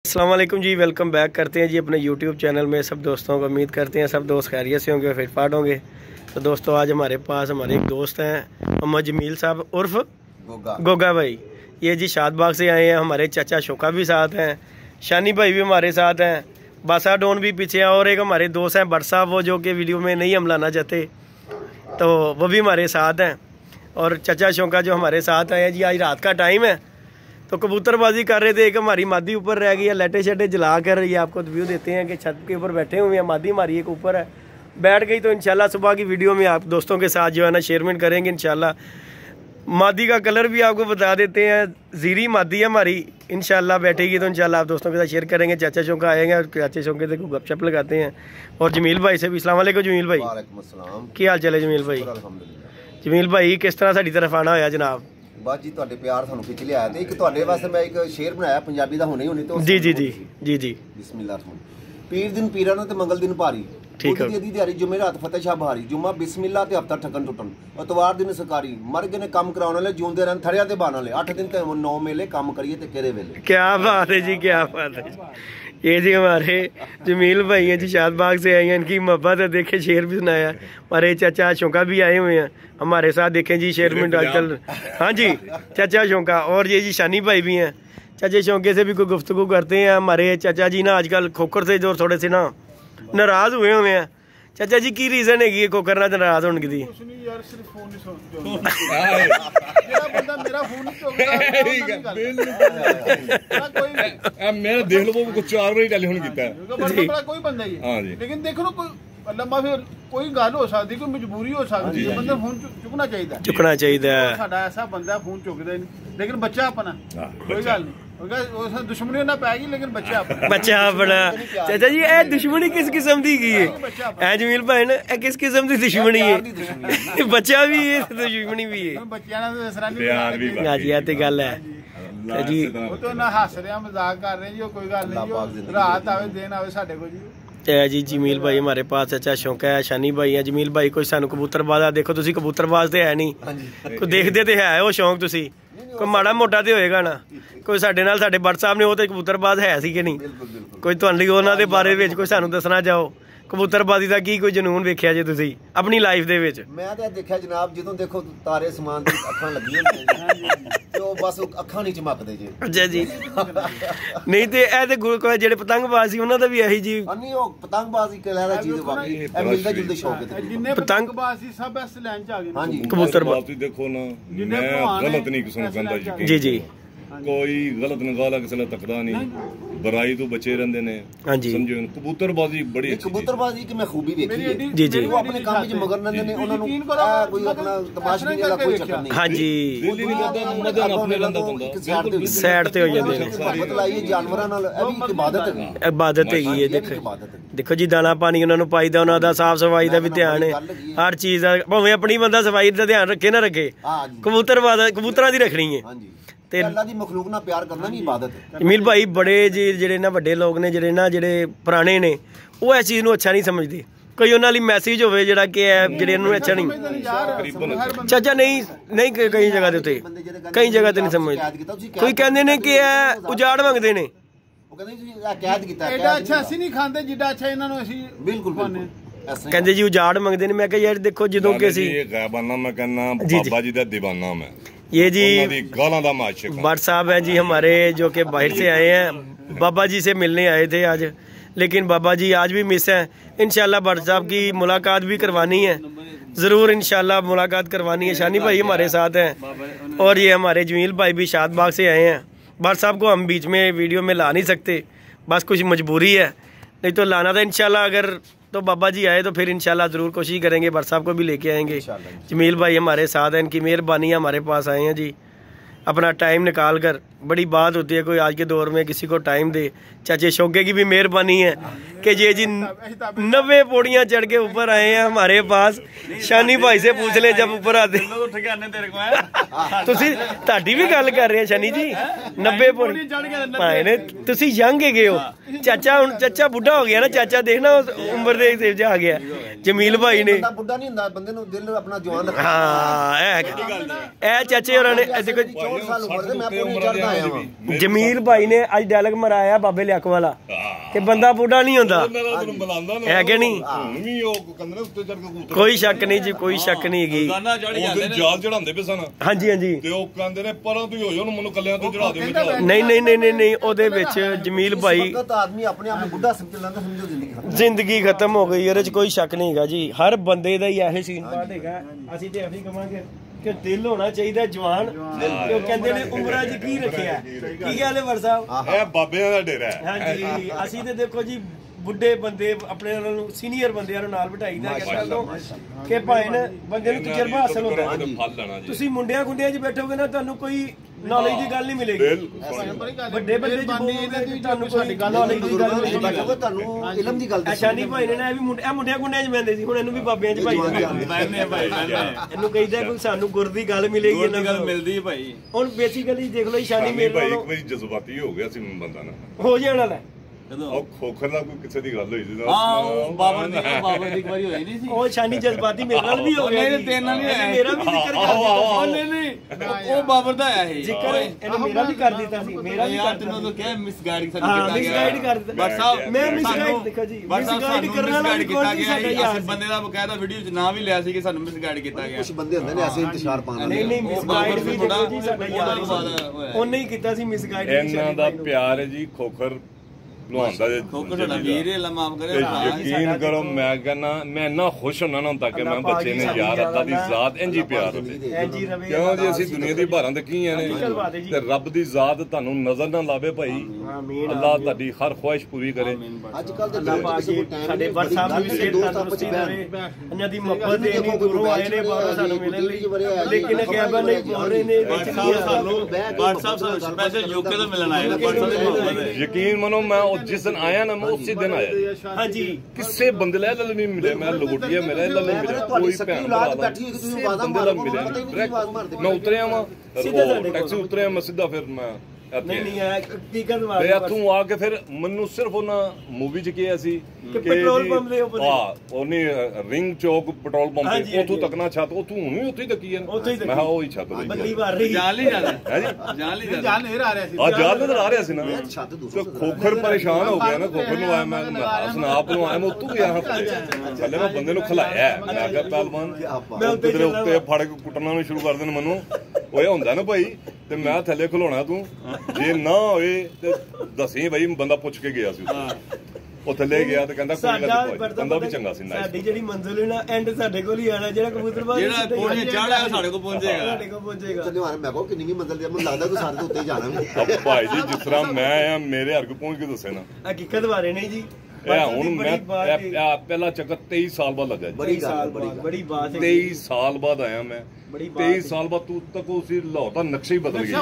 अस्सलाम वालेकुम जी, welcome back करते हैं जी अपने YouTube चैनल में सब दोस्तों को। उम्मीद करते हैं सब दोस्त खैरियत से होंगे, फिट फाट होंगे। तो दोस्तों आज हमारे पास हमारे एक दोस्त हैं मोहम्मद जमील साहब उर्फ गोगा भाई। ये जी शादबाग से आए हैं। हमारे चाचा शोका भी साथ हैं, शानी भाई भी हमारे साथ हैं, बासा डोन भी पीछे हैं, और एक हमारे दोस्त हैं भट्ट साहब, वो जो कि वीडियो में नहीं हम लाना चाहते, तो वो भी हमारे साथ हैं। और चाचा शोका जो हमारे साथ आए हैं जी। आज रात का टाइम है तो कबूतरबाजी कर रहे थे। एक हमारी मादी ऊपर रह गई है, लाइटें शेटें जला कर ये आपको व्यू देते हैं कि छत के ऊपर बैठे हुए हैं। मादी हमारी एक ऊपर है, बैठ गई। तो इंशाल्लाह सुबह की वीडियो में आप दोस्तों के साथ जो है ना शेयरमेंट करेंगे इंशाल्लाह। मादी का कलर भी आपको बता देते हैं, ज़ीरी मादी है हमारी। इंशाल्लाह बैठेगी तो इंशाल्लाह आप दोस्तों के साथ शेयर करेंगे। चाचा शौका आएंगे और चाचा शौके से गपशप लगाते हैं। और जमील भाई से भी अस्सलाम वालेकुम। जमील भाई क्या हाल चाल है? जमील भाई जमील भाई किस तरह साड़ी तरफ आना होया जनाब? बस जी तुहाडे प्यार सानू खिच लिया ते एक तुहाडे वास्ते मैं एक शेर बनाया पंजाबी दा हुणे हुणे तो जी जी जी जी जी बिस्मिल्लाह पीर दिन पीरा ने ते मंगल दिन भारी ठीक है दी दिहाड़ी जुमेरात फतेह शाह बहारी जुम्मा बिस्मिल्लाह ते हफ्ता ठकन टुटन इतवार दिन सरकारी मर गए ने काम कराउण वाले जिउंदे रहन थड़िया ते बाण वाले 8 दिन ते 9 मेले काम करिए ते केरे वेले। क्या बात है जी, क्या बात है। ये जी हमारे जमील भाई हैं जी, शादबाग से आए हैं। इनकी मोहब्बत है, देखे शेर भी सुनाया। हमारे चाचा शौका भी आए हुए हैं हमारे साथ, देखें जी शेर में आजकल। हाँ जी चाचा शौका, और ये जी शानी भाई भी हैं। चाचा शौके से भी कोई गुफ्तगू करते हैं। हमारे चाचा जी ना आजकल खोखर से जो थोड़े से ना नाराज हुए हुए हैं। चाचा जी की रीजन है खोखर ना नाराज होने की? मैं देख लो वो 4 बार टेलीफोन किया कोई बंदा ही है, लेकिन देख लो कोई लंबा फिर कोई गल हो सकती, कोई मजबूरी हो सकती है, बंदे फोन चुकना चाहिए। साडा ऐसा बंदा फोन चुकदा नहीं, लेकिन बच्चा अपना कोई गल नहीं। दुश्मनी ना पैगी लेकिन बच्चा अपना। चाचा जी ए दुश्मनी किस किस्म की है? ए जमील भाई ने ए किस किस्म की दुश्मनी है? बच्चा भी है दुश्मनी भी है। बच्चियां दा दसना नहीं। हां जी, ये गल है जी। वो तो ना हस रहे हैं, मजाक कर रहे हैं जी, कोई गल नहीं। रात आवे दिन आवे साडे को जी। जी जमील भाई हमारे पास चाचा शौका है, शानी भाई है। जमील भाई कोई सानू कबूतरबाज देखो, तुसी कबूतरबाज ते है नहीं, कोई देखते ते है वो शौक, तुसी कोई माड़ा मोटा ते होएगा ना। कोई साडे नाल साडे भट्ट साहब ने वो तो कबूतरबाज है सी कि नहीं? कोई तुहाडी उन्हां दे बारे विच कोई सानू दसना चाहो कबूतरबाजी दा की कोई जनून वेखिया जे तुसी अपनी लाइफ दे विच? मैं ते देखिया जनाब, जदों देखो तारे समान दी अखां लगी होंदियां ते ओ बस अखां नहीं चमकदे जे। अच्छा जी। नहीं ते ए ते कोई जेड़े पतंगबाज सी उन्हां दा भी यही जी नहीं, ओ पतंगबाजी कहलादा चीज वाकई ए मिलदा जुलदे शौक है। जिन्ने पतंगबाज सी सब इस लाइन च आ गए। हां जी कबूतरबाजी देखो ना, मैं गलत नहीं किसी कहंदा जी। जी जी कोई गलत निगाला किसी ने तकदा नहीं, बुराई तो बचे रहंदे ने। हां जी समझो कबूतरबाजी बड़ी अच्छी कबूतरबाजी की मैं खूबी देखी है जी जी। वो अपने काम विच मगर रहंदे ने, उन्हां नूं कोई अपना तमाशबी वाला कोई चक्कर नहीं। हां जी दिल नहीं करदा मदन अपने लंदा बंदा साइड ते हो जांदे ने। मोहब्बत लाइए जानवरां नाल, ए भी इबादत है। इबादत है ये। देखो जी दाना पानी उन्होंने पाई दा, उन्होंने साफ सफाई का भी ध्यान है, हर चीज का। भावें अपनी बंदा सफाई का ध्यान रखे ना रखे, कबूतरां दी रखनी है। ते अल्लाह दी मखलूक नाल प्यार करना भी इबादत है। जमील भाई बड़े जी जेड़े ना वड्डे लोग ने, जेड़े पुराने ने, वो इस चीज नूं अच्छा नहीं समझदे। कोई उन्हां लई मैसेज होवे जेड़ा कि जेड़े नूं अच्छा नहीं। चाचा नहीं कई जगह दे उत्ते कई जगह ते नहीं समझदे। कोई कहंदे ने कि उजाड़ मंगदे ने, कहंदे जी उजाड़ मंगदे ने। मैं कहा यार देखो जदों कि असीं मैं कहना बाबा जी दा दीवाना मैं। ये जी गालां दा माशिक भट्ट साहब है जी हमारे, जो कि बाहर से आए हैं। बाबा जी से मिलने आए थे आज, लेकिन बाबा जी आज भी मिस हैं। इंशाल्लाह भट्ट साहब की मुलाकात भी करवानी है, ज़रूर इंशाल्लाह मुलाकात करवानी है। शानी भाई हमारे साथ हैं, और ये हमारे जमील भाई भी शादबाग से आए हैं। भट्ट साहब को हम बीच में वीडियो में ला नहीं सकते, बस कुछ मजबूरी है, नहीं तो लाना था इंशाल्लाह। अगर तो बाबा जी आए तो फिर इंशाल्लाह ज़रूर कोशिश करेंगे, भट्ट साहब को भी लेके आएंगे। जमील भाई हमारे साथ हैं, इनकी मेहरबानी है हमारे पास आए हैं जी, अपना टाइम निकाल कर। बड़ी बात होती है कोई आज के दौर में किसी को टाइम दे। चाचे शौके की भी मेहरबानी है कि ये जी 90 पौड़ियाँ चढ़ के ऊपर आए हैं हमारे पास। शानी भाई से पूछ ले जब ऊपर आते तुसी भी गल कर रहे हैं शानी जी। 90 पौड़ी भाई ने तुसी यंग गए हो, चाचा हुण चाचा बुढ़ा हो गया ना, चाचा देखना उम्र दे हिसाब च आ गया। जमील भाई ने बुढ़ा नहीं हुंदा, बंदे नूं दिल अपना जवान रखना। हाँ ए चाचे होरां ने देखो 64 ਸਾਲ ਉਮਰ ਦੇ ਮੈਂ ਪੂਰੀ ਚੜਦਾ ਆਇਆ ਵਾਂ। ਜਮੀਲ ਭਾਈ ਨੇ ਅੱਜ ਡਾਇਲੌਗ ਮਰਾਇਆ ਬਾਬੇ ਲਿਆਕ ਵਾਲਾ ਕਿ ਬੰਦਾ ਬੁੱਢਾ ਨਹੀਂ ਹੁੰਦਾ, ਹੈ ਕਿ ਨਹੀਂ? ਕੋਈ ਸ਼ੱਕ ਨਹੀਂ ਜੀ, ਕੋਈ ਸ਼ੱਕ ਨਹੀਂ ਹੈਗੀ। ਜਾਲ ਚੜਾਉਂਦੇ ਪਏ ਸਨ। ਹਾਂਜੀ ਹਾਂਜੀ। ਤੇ ਉਹ ਕਹਿੰਦੇ ਨੇ ਪਰਾਂ ਤੋਂ ਹੀ ਹੋ ਜਾ, ਉਹਨੂੰ ਮੈਨੂੰ ਕੱਲਿਆਂ ਤੋਂ ਚੜਾ ਦਿਓ। ਨਹੀਂ ਨਹੀਂ ਨਹੀਂ ਨਹੀਂ, ਉਹਦੇ ਵਿੱਚ ਜਮੀਲ ਭਾਈ ਆਦਮੀ ਆਪਣੇ ਆਪ ਨੂੰ ਬੁੱਢਾ ਸਮਝਦਾ, ਸਮਝੋ ਜ਼ਿੰਦਗੀ ਖਤਮ ਹੋ ਗਈ, ਇਹਦੇ 'ਚ ਕੋਈ ਸ਼ੱਕ ਨਹੀਂ ਹੈਗਾ ਜੀ। ਹਰ ਬੰਦੇ ਦਾ ਹੀ ਇਹੋ ਸੀਨ ਪਾਰਟ ਹੈਗਾ। ਅਸੀਂ ਤੇ ਐਵੇਂ ਕਹਾਂਗੇ ਕਿ ਦਿਲ ਹੋਣਾ ਚਾਹੀਦਾ ਜਵਾਨ। ਤੇ ਉਹ ਕਹਿੰਦੇ ਨੇ ਉਮਰਾਂ 'ਚ ਕੀ ਰੱਖਿਆ, ਕੀ ਗੱਲ ਹੈ ਵਰ ਸਾਹਿਬ? ਇਹ ਬਾਬਿਆਂ ਦਾ ਡੇਰਾ ਹੈ। ਹਾਂਜੀ, ਅਸੀਂ ਤੇ ਦੇਖੋ ਜੀ ਬੁੱਢੇ ਬੰਦੇ ਆਪਣੇ ਨੂੰ ਸੀਨੀਅਰ ਬੰਦਿਆਂ ਨੂੰ ਨਾਲ ਬਿਠਾਈਦਾ ਕਿ ਭਾਈ ਨੇ ਬੰਦੇ ਨੂੰ ਤਜਰਬਾ ਹਾਸਲ ਹੁੰਦਾ। ਤੁਸੀਂ ਮੁੰਡਿਆਂ ਗੁੰਡਿਆਂ 'ਚ ਬੈਠੋਗੇ ਨਾ ਤੁਹਾਨੂੰ ਕੋਈ ਨੌਲੇਜ ਦੀ ਗੱਲ ਨਹੀਂ ਮਿਲੇਗੀ। ਵੱਡੇ ਬੰਦੇ ਜੀ ਤੁਹਾਨੂੰ ਕੋਈ ਨੌਲੇਜ ਦੀ ਗੱਲ ਨਹੀਂ ਮਿਲੇਗੀ, ਤੁਹਾਨੂੰ ਇਲਮ ਦੀ ਗੱਲ। ਅੱਛਾ ਨਹੀਂ ਭਾਈ ਨੇ ਨਾ ਇਹ ਵੀ ਮੁੰਡਿਆਂ ਗੁੰਡਿਆਂ 'ਚ ਬੈਠਦੇ ਸੀ, ਹੁਣ ਇਹਨੂੰ ਵੀ ਬਾਬਿਆਂ 'ਚ ਭਾਈ ਇਹਨੂੰ ਕਹਿੰਦਾ ਕੋਈ ਸਾਨੂੰ ਗੁਰ ਦੀ ਗੱਲ ਮਿਲੇਗੀ, ਇਹਨਾਂ ਗੱਲ ਮਿਲਦੀ ਹੈ ਭਾਈ। ਹੁਣ ਬੇਸਿਕਲੀ ਦੇਖ ਲਓ ਸ਼ਾਨੀ ਮੇਰੇ ਨਾਲ ਇੱਕ ਵਾਰੀ ਜਜ਼ਬਾਤੀ ਹੋ ਗਿਆ ਸੀ ਬੰਦਾ ਨਾ, ਹੋ ਜਾਣ ਵਾਲਾ। ਉਹ ਖੋਖਰ ਨਾਲ ਕੋਈ ਕਿਸੇ ਦੀ ਗੱਲ ਹੋਈ ਸੀ। ਹਾਂ ਬਾਬਰ ਦੀ ਇੱਕ ਵਾਰੀ ਹੋਈ ਨਹੀਂ ਸੀ। ਉਹ ਸ਼ਾਨੀ ਜਜ਼ਬਾਤੀ ਮੇਰੇ ਨਾਲ ਵੀ ਹੋ ਗਿਆ। ਨਹੀਂ ਤੇਰੇ ਨਾਲ ਨਹੀਂ ਹੋਇਆ, ਮੇਰਾ ਵੀ ਜ਼ਿਕਰ ਕਰ ਦਿੱਤਾ। ਨਹੀਂ ਨਹੀਂ ਉਹ ਬਾਬਰ ਦਾ ਆਇਆ ਸੀ ਜ਼ਿਕਰ ਇਹਨੇ ਮੇਰਾ ਵੀ ਕਰ ਦਿੱਤਾ ਸੀ, ਮੇਰਾ ਵੀ ਯਾਰ ਕਰ ਤੈਨੂੰ ਤਾਂ ਕਿਹਾ ਮਿਸਗਾਈਡ ਦਿੱਤਾ। ਹਾਂ ਮਿਸਗਾਈਡ ਕਰ ਦਿੱਤਾ ਬਟ ਸਾਹਿਬ ਮੈਂ ਮਿਸਗਾਈਡ ਦੇਖੋ ਜੀ, ਮਿਸਗਾਈਡ ਕਰਨ ਵਾਲਾ ਕੀਤਾ ਗਿਆ। ਅਸੀਂ ਬੰਦੇ ਦਾ ਬਕਾਇਦਾ ਵੀਡੀਓ 'ਚ ਨਾਂ ਵੀ ਲਿਆ ਸੀ ਕਿ ਸਾਨੂੰ ਮਿਸਗਾਈਡ ਕੀਤਾ ਗਿਆ। ਕੁਝ ਬੰਦੇ ਹੁੰਦੇ ਨੇ ਐਸੇ ਇੰਤਸ਼ਾਰ ਪਾਉਣ ਵਾਲੇ। ਨਹੀਂ ਨਹੀਂ ਮਿਸਗਾਈਡ ਵੀ ਦੇਖੋ ਜੀ ਸਾਡਾ ਯਾਰ ਉਹਨੇ ਹੀ ਕੀਤਾ ਸੀ ਮਿਸਗਾਈਡ। ਇਹਨਾਂ ਦਾ ਪਿਆਰ ਹੈ ਜੀ ਖੋਖਰ ਲੁਹਾਉਂਦਾ ਜੇ ਵੀਰੇ ਅੱਲਾ ਮਾਫ ਕਰੇ। ਯਕੀਨ ਕਰੋ ਮੈਂ ਕਹਿੰਦਾ ਮੈਂ ਇੰਨਾ ਖੁਸ਼ ਹੁੰਨਾ ਨਾ ਹੁੰਦਾ ਕਿ ਮੈਂ ਬੱਚੇ ਨੇ ਯਾਰ ਅੱਲਾ ਦੀ ਜ਼ਾਤ ਇੰਜ ਹੀ ਪਿਆਰ ਹੁੰਦੀ। ਕਿਉਂ ਜੀ ਅਸੀਂ ਦੁਨੀਆ ਦੀ ਭਾਰਾਂ ਤੇ ਕੀ ਨੇ ਤੇ ਰੱਬ ਦੀ ਜ਼ਾਤ ਤੁਹਾਨੂੰ ਨਜ਼ਰ ਨਾ ਲਾਵੇ ਭਾਈ। ਅੱਲਾ ਤੁਹਾਡੀ ਹਰ ਖੁਆਇਸ਼ ਪੂਰੀ ਕਰੇ। ਅੱਜ ਕੱਲ ਦੇ ਲੋਕ ਸਾਡੇ ਵਰ ਸਾਹਿਬ ਵੀ ਸਿਹਤ ਤੰਦਰੁਸਤੀ ਦੇਵੇ, ਇਹਨਾਂ ਦੀ ਮੁਹੱਬਤ ਦੇ ਨਹੀਂ ਦੂਰੋਂ ਆਏ ਨੇ ਬਾਹਰੋਂ ਸਾਨੂੰ ਮਿਲਣ ਲਈ, ਲੇਕਿਨ ਗੈਬਾ ਨਹੀਂ ਬੋਲ ਰਹੇ ਨੇ ਵਿੱਚ ਸਾਨੂੰ WhatsApp ਸਪੈਸ਼ਲ ਯੂਕੇ ਤੋਂ ਮਿਲਣ ਆਏ। ਯਕੀਨ ਮਨੋ ਮੈਂ ਜਿਸ ਦਿਨ ਆਇਆ ਨਾ ਮੈਂ ਉਸੇ ਦਿਨ ਆਇਆ। ਹਾਂਜੀ ਕਿਸੇ ਬੰਦੇ ਲੈ ਲੱਲ ਨਹੀਂ ਮਿਲੇ, ਮੈਂ ਲਗੋਟੀਆ ਮਿਲਿਆ ਲੱਲ ਨਹੀਂ ਮਿਲਿਆ, ਕੋਈ ਭੈਣ ਭਰਾ ਕਿਸੇ ਬੰਦੇ ਦਾ ਮਿਲਿਆ। ਮੈਂ ਉਤਰਿਆ ਵਾਂ ਟੈਕਸੀ ਉਤਰਿਆ ਮੈਂ ਸਿੱਧਾ ਫਿਰ ਮੈਂ ਨਹੀਂ ਨਹੀਂ ਹਕੀਕਤ ਤੇ ਇੱਥੋਂ ਆ ਕੇ ਫਿਰ ਮੈਨੂੰ ਸਿਰਫ ਉਹਨਾਂ ਮੂਵੀ 'ਚ ਕਿਹਾ ਸੀ ਕਿ ਪੈਟਰੋਲ ਪੰਪ ਦੇ ਉੱਪਰ ਉਹਨੇ ਰਿੰਗ ਚੌਕ ਪੈਟਰੋਲ ਪੰਪ ਤੇ ਉੱਥੋਂ ਤੱਕ ਨਾ ਛੱਤ ਉੱਥੋਂ ਹੁਣ ਵੀ ਉੱਥੇ ਹੀ ਤੱਕੀ ਹੈ। ਮੈਂ ਕਿਹਾ ਉਹ ਹੀ ਛੱਤ ਬੱਲੀ ਮਾਰ ਰਹੀ ਜਾਲ ਨਹੀਂ ਜਾਂਦਾ ਹੈ ਜੀ, ਜਾਲ ਨਜ਼ਰ ਆ ਰਿਹਾ ਸੀ। ਆ ਜਾਲ ਨਜ਼ਰ ਆ ਰਿਹਾ ਸੀ ਨਾ। ਖੋਖਰ ਪਰੇਸ਼ਾਨ ਹੋ ਗਿਆ ਨਾ, ਖੋਖਰ ਨੂੰ ਆਇਆ ਮੈਂ ਸਨਾਪ ਨੂੰ ਆਇਆ ਮੈਂ ਉੱਤੋਂ ਗਿਆ ਥੱਲੇ ਮੈਂ ਬੰਦੇ ਨੂੰ ਖਿਲਾਇਆ। ਮੈਂ ਕਿਹਾ ਪਹਿਲਵਾਨ ਤੇਰੇ ਉੱਤੇ ਫੜ ਕੇ ਕੁੱਟਣਾ ਨੂੰ ਸ਼ੁਰੂ ਕਰ ਦੇਣ ਮੈਨੂੰ। ਉਹ ਹੁੰਦਾ ਨਾ ਭਾਈ ਤੇ ਮੈਂ ਥੱਲੇ ਖਲੋਣਾ ਤੂੰ ਜੇ ਨਾ ਹੋਏ ਤੇ ਦੱਸੀ ਭਾਈ। ਬੰਦਾ ਪੁੱਛ ਕੇ ਗਿਆ ਸੀ ਉਹ ਥੱਲੇ ਗਿਆ ਤੇ ਕਹਿੰਦਾ ਬੰਦਾ ਵੀ ਚੰਗਾ ਸੀ। ਸਾਡੀ ਜਿਹੜੀ ਮੰਜ਼ਿਲ ਹੈ ਨਾ ਐਂਡ ਸਾਡੇ ਕੋਲ ਹੀ ਆਣਾ, ਜਿਹੜਾ ਕਬੂਤਰਬਾਜ਼ ਜਿਹੜਾ ਕੋਲ ਚੜ੍ਹਦਾ ਸਾਡੇ ਕੋਲ ਪਹੁੰਚੇਗਾ। ਸਾਡੇ ਕੋਲ ਪਹੁੰਚੇਗਾ। ਮੈਂ ਕਹੋ ਕਿੰਨੀ ਮੰਜ਼ਿਲ ਦੀ ਮੈਨੂੰ ਲੱਗਦਾ ਤੂੰ ਸਾਡੇ ਤੋਂ ਉੱਤੇ ਜਾਣਾ ਵੀ। ਭਾਈ ਜੀ ਜਿਸ ਤਰ੍ਹਾਂ ਮੈਂ ਆ ਮੇਰੇ ਹਰ ਕੋ ਪਹੁੰਚ ਕੇ ਦੱਸੇ ਨਾ ਹਕੀਕਤ ਬਾਰੇ ਨਹੀਂ ਜੀ। ਹੁਣ ਮੈਂ ਪਹਿਲਾ ਚੱਕਰ 23 ਸਾਲ ਬਾਅਦ ਲੱਗਾ ਜੀ। ਬੜੀ ਬਾਤ ਹੈ। 23 ਸਾਲ ਬਾਅਦ ਆਇਆ ਮੈਂ। 23 ਸਾਲ ਬਾਅਦ ਤੂੰ ਤੱਕ ਉਸੇ ਲਾਹੌਰ ਦਾ ਨਕਸ਼ਾ ਹੀ ਬਦਲ ਗਿਆ।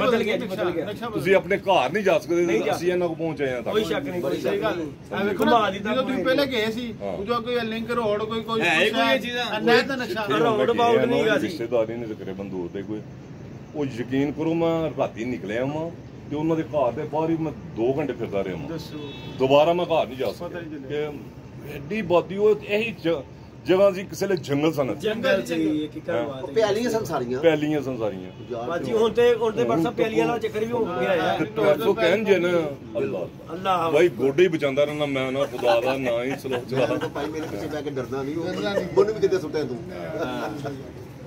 ਤੁਸੀਂ ਆਪਣੇ ਘਰ ਨਹੀਂ ਜਾ ਸਕਦੇ, ਅਸੀਂ ਇਹਨਾਂ ਕੋ ਪਹੁੰਚ ਆਏ ਹਾਂ। ਕੋਈ ਸ਼ੱਕ ਨਹੀਂ, ਕੋਈ ਸਹੀ ਗੱਲ ਨਹੀਂ। ਘੁਮਾ ਦਿੱਤਾ ਤੁਸੀਂ ਪਹਿਲੇ ਗਏ ਸੀ ਜੋ ਕੋਈ ਲਿੰਕ ਰੋਡ ਕੋਈ ਹੈ ਕੋਈ ਚੀਜ਼ਾਂ ਨਹੀਂ ਤਾਂ ਨਕਸ਼ਾ ਰੋਡ ਬਾਊਟ ਨਹੀਂ ਗਾ ਸੀ। ਰਿਸ਼ਤੇਦਾਰੀ ਨੇ ਤਕਰੀਬਨ ਦੂਰ ਤੇ ਕੋਈ ਉਹ ਯਕੀਨ ਕਰੋ ਮੈਂ ਰਾਤੀ ਨਿਕਲਿਆ ਵਾਂ ਤੇ ਉਹਨਾਂ ਦੇ ਘਰ ਦੇ ਬਾਹਰ ਹੀ ਮੈਂ 2 ਘੰਟੇ ਫਿਰਦਾ ਰਿਹਾ ਵਾਂ। ਦੁਬਾਰਾ ਮੈਂ ਘਰ ਨਹੀਂ ਜਾ ਸਕਦਾ ਕਿ ਐਡੀ ਬਾਦੀ ਉਹ ਇਹੀ ਜਗ੍ਹਾ ਸੀ ਕਿਸੇ ਲਈ ਜੰਗਲ ਸਨ। ਜੰਗਲ ਸੀ ਕੀ ਕਰਵਾ ਦੇ ਪਿਆਲੀਆਂ ਸੰਸਾਰੀਆਂ ਬਾਜੀ। ਹੁਣ ਤੇ WhatsApp ਪਿਆਲੀਆਂ ਦਾ ਚੱਕਰ ਵੀ ਹੋ ਗਿਆ ਹੈ। ਉਹ ਕਹਿਣ ਜੇ ਨਾ ਅੱਲਾਹ ਭਾਈ ਗੋਡੇ ਹੀ ਬਚਾਉਂਦਾ ਰਹਿਣਾ ਮੈਂ ਨਾ ਖੁਦਾ ਦਾ ਨਾ ਹੀ ਸਲੋਕ ਚਲਾ। ਭਾਈ ਮੇਰੇ ਪਿੱਛੇ ਬੈ ਕੇ ਡਰਦਾ ਨਹੀਂ ਉਹਨੂੰ ਵੀ ਕਿਤੇ ਸੁੱਟਿਆ ਤੂੰ।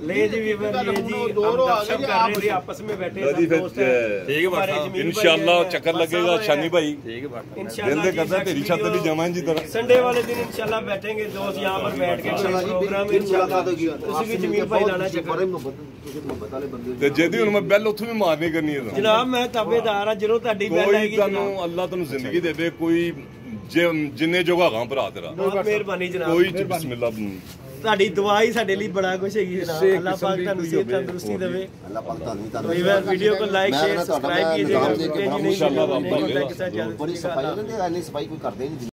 ले जी वीवर ये जी हम गपशप कर रहे थे आपस में बैठे सब दोस्त हैं। ठीक है इंशाल्लाह चक्कर लगेगा शानी भाई। ठीक है इंशाल्लाह दिल करता है तेरी छत भी जमा जी तरह। संडे वाले दिन इंशाल्लाह बैठेंगे दोस्त यहाँ पर बैठ के प्रोग्राम इंशाल्लाह उसी की जमीन भाई लाना चक्कर ते जेदी हुन मैं बेल उत्थों भी मारनी करनी है जनाब। मैं ताबेदार हां जरूर ਤੁਹਾਡੀ बेल आएगी। ਤੁਹਾਨੂੰ ਅੱਲਾਹ ਤੁਹਾਨੂੰ ਜ਼ਿੰਦਗੀ ਦੇਵੇ ਕੋਈ ਜਿੰਨੇ ਜੋਗਾ ਗਾਂ ਭਰਾ ਤੇਰਾ ਬਹੁਤ ਮਿਹਰਬਾਨੀ ਜਨਾਬ। ਕੋਈ ਬਿਸਮਿਲ੍ਲਾ ਤੁਹਾਡੀ ਦੁਆ ਹੀ ਸਾਡੇ ਲਈ ਬੜਾ ਕੁਝ ਹੈਗੀ ਜਨਾਬ। ਅੱਲਾਹ ਪਾਕ ਤੁਹਾਨੂੰ ਸਿਹਤ ਤੰਦਰੁਸਤੀ ਦੇਵੇ। ਅੱਲਾਹ ਪਾਕ ਤੁਹਾਨੂੰ वीडियो को लाइक शेयर सब्सक्राइब कीजिएगा। इंशाल्लाह बड़ी सफाई नहीं सफाई कोई करते नहीं।